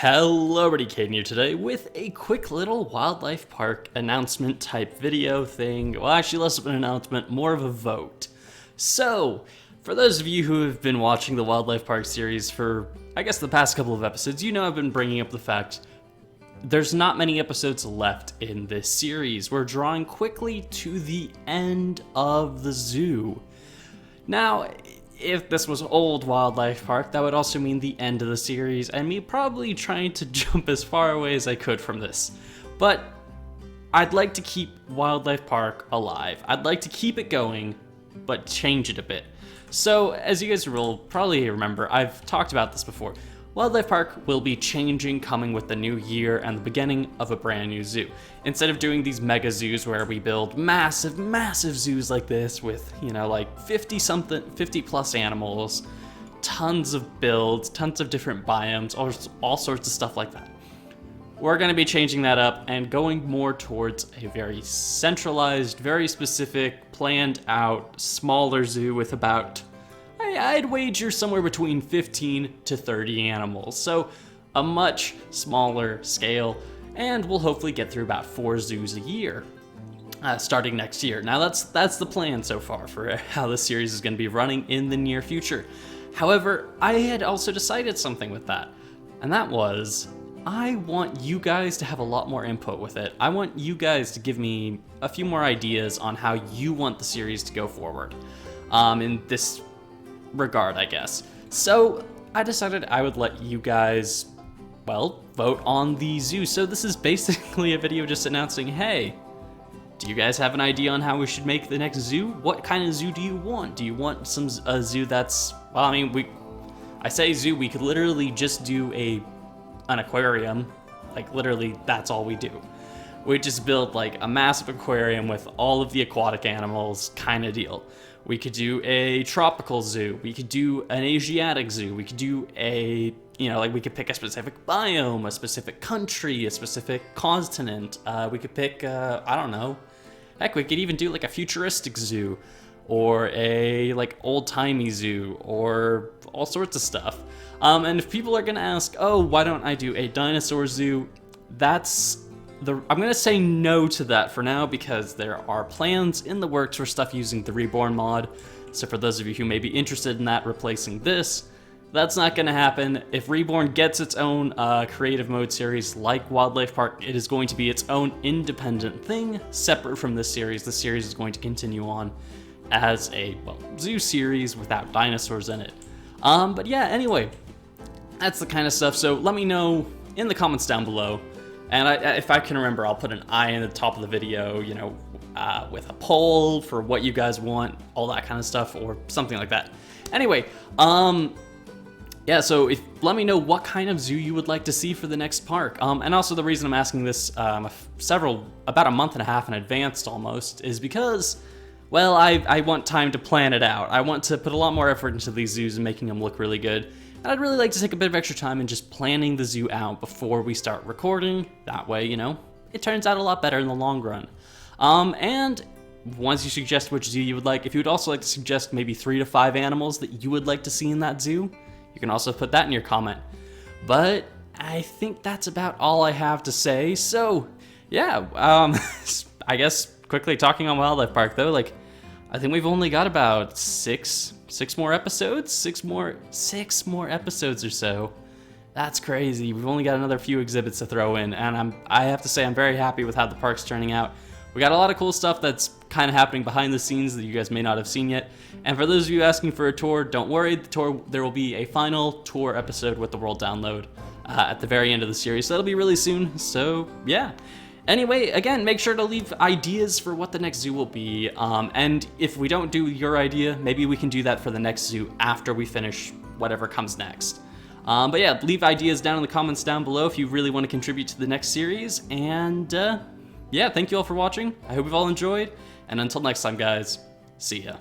Hello, everybody, Caden here today with a quick little wildlife park announcement type video thing. Well, actually less of an announcement, more of a vote. So, for those of you who have been watching the wildlife park series for, I guess, the past couple of episodes, you know I've been bringing up the fact there's not many episodes left in this series. We're drawing quickly to the end of the zoo. Now, if this was old wildlife park, that would also mean the end of the series and me probably trying to jump as far away as I could from this. But I'd like to keep wildlife park alive. I'd like to keep it going, but change it a bit. So as you guys will probably remember, I've talked about this before. Wildlife Park will be changing, coming with the new year and the beginning of a brand new zoo. Instead of doing these mega zoos where we build massive zoos like this with, you know, like 50 plus animals, tons of builds, tons of different biomes, all sorts of stuff like that. We're going to be changing that up and going more towards a very centralized, very specific, planned out, smaller zoo with about, I'd wager somewhere between 15 to 30 animals, so a much smaller scale, and we'll hopefully get through about 4 zoos a year, starting next year. Now that's the plan so far for how this series is going to be running in the near future. However, I had also decided something with that, and that was, I want you guys to have a lot more input with it. I want you guys to give me a few more ideas on how you want the series to go forward. In this regard, I guess. So I decided I would let you guys, well, vote on the zoo. So this is basically a video just announcing, hey, do you guys have an idea on how we should make the next zoo? What kind of zoo do you want? Do you want a zoo that's, well, I mean, I say zoo, we could literally just do an aquarium. Like literally, that's all we do. We just build like a massive aquarium with all of the aquatic animals kind of deal. We could do a tropical zoo. We could do an Asiatic zoo. We could do we could pick a specific biome, a specific country, a specific continent. We could pick, I don't know. Heck, we could even do like a futuristic zoo or a like old-timey zoo or all sorts of stuff. And if people are gonna ask, oh, why don't I do a dinosaur zoo? I'm gonna say no to that for now because there are plans in the works for stuff using the Reborn mod. So for those of you who may be interested in that replacing this, that's not gonna happen. If Reborn gets its own creative mode series like Wildlife Park, it is going to be its own independent thing, separate from this series. The series is going to continue on as a, well, zoo series without dinosaurs in it. But yeah, anyway, that's the kind of stuff. So let me know in the comments down below. And if I can remember, I'll put an eye in the top of the video, you know, with a poll for what you guys want, all that kind of stuff, or something like that. Anyway, yeah, so let me know what kind of zoo you would like to see for the next park. And also the reason I'm asking this about a month and a half in advance almost, is because, well, I want time to plan it out. I want to put a lot more effort into these zoos and making them look really good. And I'd really like to take a bit of extra time in just planning the zoo out before we start recording. That way, you know, it turns out a lot better in the long run. And once you suggest which zoo you would like, if you would also like to suggest maybe 3 to 5 animals that you would like to see in that zoo, you can also put that in your comment. But I think that's about all I have to say. So yeah, I guess quickly talking on Wildlife Park though, like I think we've only got about six more episodes, six more episodes or so. That's crazy. We've only got another few exhibits to throw in, and I have to say I'm very happy with how the park's turning out. We got a lot of cool stuff that's kind of happening behind the scenes that you guys may not have seen yet. And for those of you asking for a tour, don't worry. There will be a final tour episode with the world download at the very end of the series. So that'll be really soon. So yeah. Anyway, again, make sure to leave ideas for what the next zoo will be, and if we don't do your idea, maybe we can do that for the next zoo after we finish whatever comes next. But yeah, leave ideas down in the comments down below if you really want to contribute to the next series, and yeah, thank you all for watching. I hope you've all enjoyed, and until next time, guys, see ya.